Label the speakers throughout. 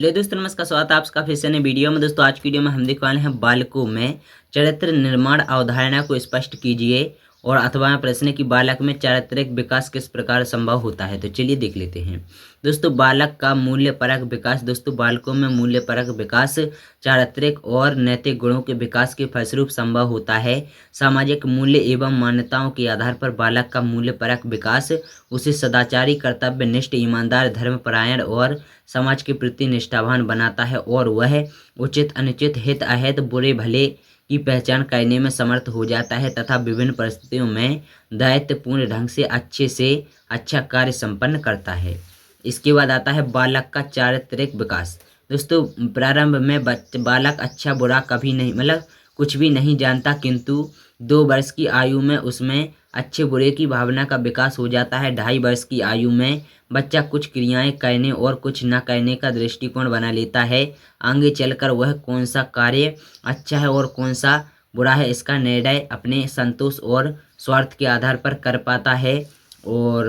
Speaker 1: Hello दोस्तों, नमस्कार। स्वागत है आपका फिर से नई वीडियो में। दोस्तों आज की वीडियो में हम देखने वाले हैं बालकों में चरित्र निर्माण अवधारणा को स्पष्ट कीजिए और अथवा प्रश्न कि बालक में चारित्रिक विकास किस प्रकार संभव होता है। तो चलिए देख लेते हैं। दोस्तों बालक का मूल्य परक विकास। दोस्तों बालकों में मूल्य परक विकास चारित्रिक और नैतिक गुणों के विकास के फलस्वरूप संभव होता है। सामाजिक मूल्य एवं मान्यताओं के आधार पर बालक का मूल्य परक विकास उसे सदाचारी, कर्तव्यनिष्ठ, ईमानदार, धर्मपरायण और समाज के प्रति निष्ठावान बनाता है और वह उचित, अनुचित, हित अहित, बुरे भले की पहचान करने में समर्थ हो जाता है तथा विभिन्न परिस्थितियों में दायित्वपूर्ण ढंग से अच्छा कार्य संपन्न करता है। इसके बाद आता है बालक का चारित्रिक विकास। दोस्तों प्रारंभ में बालक अच्छा बुरा कभी नहीं कुछ भी नहीं जानता, किंतु 2 वर्ष की आयु में उसमें अच्छे बुरे की भावना का विकास हो जाता है। 2.5 वर्ष की आयु में बच्चा कुछ क्रियाएं करने और कुछ न करने का दृष्टिकोण बना लेता है। आगे चलकर वह कौन सा कार्य अच्छा है और कौन सा बुरा है इसका निर्णय अपने संतोष और स्वार्थ के आधार पर कर पाता है और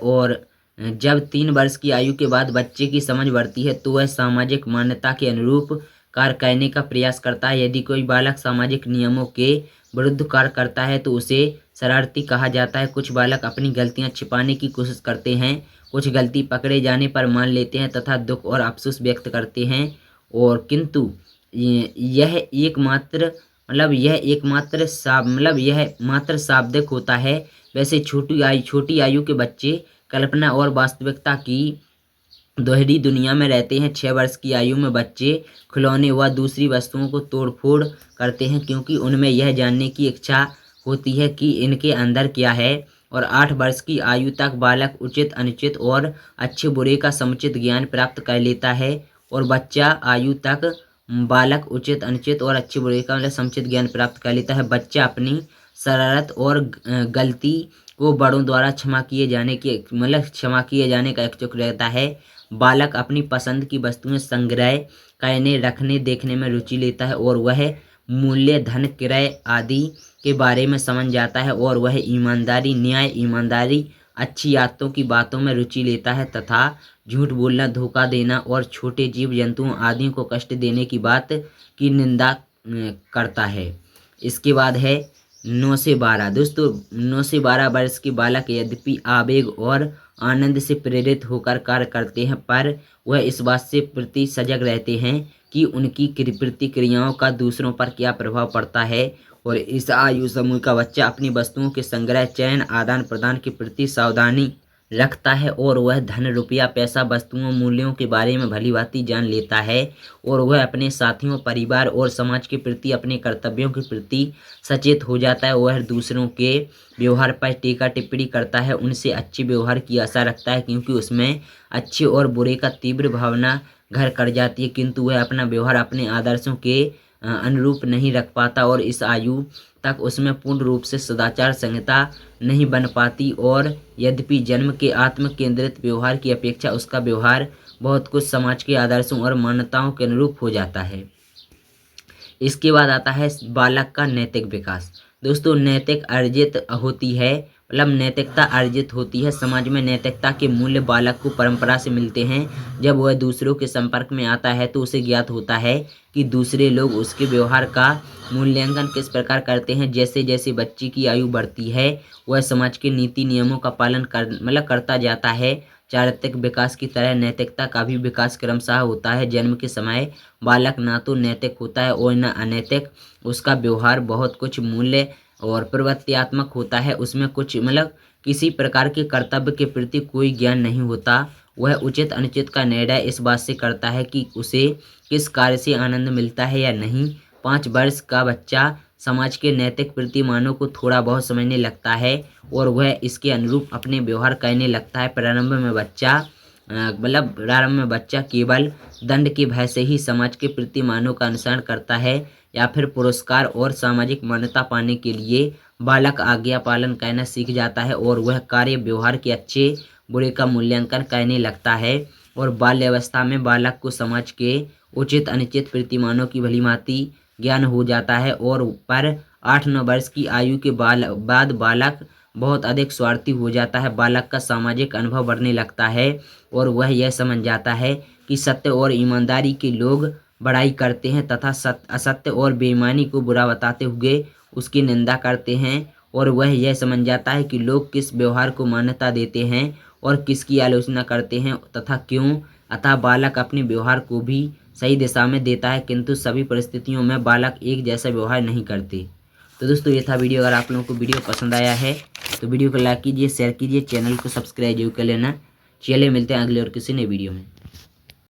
Speaker 1: और जब 3 वर्ष की आयु के बाद बच्चे की समझ बढ़ती है तो वह सामाजिक मान्यता के अनुरूप कार्य करने का प्रयास करता है। यदि कोई बालक सामाजिक नियमों के विरुद्ध कार्य करता है तो उसे शरारती कहा जाता है। कुछ बालक अपनी गलतियां छिपाने की कोशिश करते हैं, कुछ गलती पकड़े जाने पर मान लेते हैं तथा दुख और अफसोस व्यक्त करते हैं और किंतु यह एकमात्र यह मात्र शाब्दिक होता है। वैसे छोटी आयु के बच्चे कल्पना और वास्तविकता की दोहरी दुनिया में रहते हैं। 6 वर्ष की आयु में बच्चे खिलौने व दूसरी वस्तुओं को तोड़फोड़ करते हैं क्योंकि उनमें यह जानने की इच्छा होती है कि इनके अंदर क्या है। और 8 वर्ष की आयु तक बालक उचित, अनुचित और अच्छे बुरे का समुचित ज्ञान प्राप्त कर लेता है और बच्चा आयु तक बालक उचित, अनुचित और अच्छे बुरे का समुचित ज्ञान प्राप्त कर लेता है। बच्चा अपनी शरारत और गलती को बड़ों द्वारा क्षमा किए जाने का इच्छुक रहता है। बालक अपनी पसंद की वस्तुएं संग्रह करने, रखने, देखने में रुचि लेता है और वह मूल्य, धन, क्रय आदि के बारे में समझ जाता है और वह ईमानदारी, अच्छी आदतों की बातों में रुचि लेता है तथा झूठ बोलना, धोखा देना और छोटे जीव जंतुओं आदि को कष्ट देने की बात की निंदा करता है। इसके बाद है 9 से 12। दोस्तों 9 से 12 वर्ष के बालक यद्यपि आवेग और आनंद से प्रेरित होकर कार्य करते हैं पर वह इस बात से प्रति सजग रहते हैं कि उनकी प्रतिक्रियाओं का दूसरों पर क्या प्रभाव पड़ता है और इस आयु समूह का बच्चा अपनी वस्तुओं के संग्रह, चयन, आदान प्रदान के प्रति सावधानी रखता है और वह धन, रुपया, पैसा, वस्तुओं, मूल्यों के बारे में भलीभांति जान लेता है और वह अपने साथियों, परिवार और समाज के प्रति अपने कर्तव्यों के प्रति सचेत हो जाता है। वह दूसरों के व्यवहार पर टीका टिप्पणी करता है, उनसे अच्छे व्यवहार की आशा रखता है क्योंकि उसमें अच्छे और बुरे का तीव्र भावना घर कर जाती है, किंतु वह अपना व्यवहार अपने आदर्शों के अनुरूप नहीं रख पाता और इस आयु तक उसमें पूर्ण रूप से सदाचार संहिता नहीं बन पाती और यद्यपि जन्म के आत्म केंद्रित व्यवहार की अपेक्षा उसका व्यवहार बहुत कुछ समाज के आदर्शों और मान्यताओं के अनुरूप हो जाता है। इसके बाद आता है बालक का नैतिक विकास। दोस्तों नैतिकता अर्जित होती है। समाज में नैतिकता के मूल्य बालक को परंपरा से मिलते हैं। जब वह दूसरों के संपर्क में आता है तो उसे ज्ञात होता है कि दूसरे लोग उसके व्यवहार का मूल्यांकन किस प्रकार करते हैं। जैसे जैसे बच्चे की आयु बढ़ती है वह समाज के नीति नियमों का पालन करता जाता है। चारित्रिक विकास की तरह नैतिकता का भी विकास क्रमशः होता है। जन्म के समय बालक ना तो नैतिक होता है और न अनैतिक। उसका व्यवहार बहुत कुछ मूल्य और प्रवृत्तियात्मक होता है। उसमें कुछ किसी प्रकार के कर्तव्य के प्रति कोई ज्ञान नहीं होता। वह उचित, अनुचित का निर्णय इस बात से करता है कि उसे किस कार्य से आनंद मिलता है या नहीं। 5 वर्ष का बच्चा समाज के नैतिक प्रतिमानों को थोड़ा बहुत समझने लगता है और वह इसके अनुरूप अपने व्यवहार करने लगता है। प्रारंभ में बच्चा केवल दंड के भय से ही समाज के प्रतिमानों का अनुसरण करता है या फिर पुरस्कार और सामाजिक मान्यता पाने के लिए बालक आज्ञा पालन करना सीख जाता है और वह कार्य व्यवहार के अच्छे बुरे का मूल्यांकन करने लगता है। और बाल्यावस्था में बालक को समाज के उचित, अनुचित प्रतिमानों की भलीभांति ज्ञान हो जाता है और पर 8-9 वर्ष की आयु के बाद बालक बहुत अधिक स्वार्थी हो जाता है। बालक का सामाजिक अनुभव बढ़ने लगता है और वह यह समझ जाता है कि सत्य और ईमानदारी के लोग बड़ाई करते हैं तथा असत्य और बेईमानी को बुरा बताते हुए उसकी निंदा करते हैं, और वह यह समझ जाता है कि लोग किस व्यवहार को मान्यता देते हैं और किसकी आलोचना करते हैं तथा क्यों। अतः बालक अपने व्यवहार को भी सही दिशा में देता है, किंतु सभी परिस्थितियों में बालक एक जैसा व्यवहार नहीं करते। तो दोस्तों ये था वीडियो। अगर आप लोगों को वीडियो पसंद आया है तो वीडियो को लाइक कीजिए, शेयर कीजिए, चैनल को सब्सक्राइब जरूर कर लेना। चलिए मिलते हैं अगले और किसी नए वीडियो में।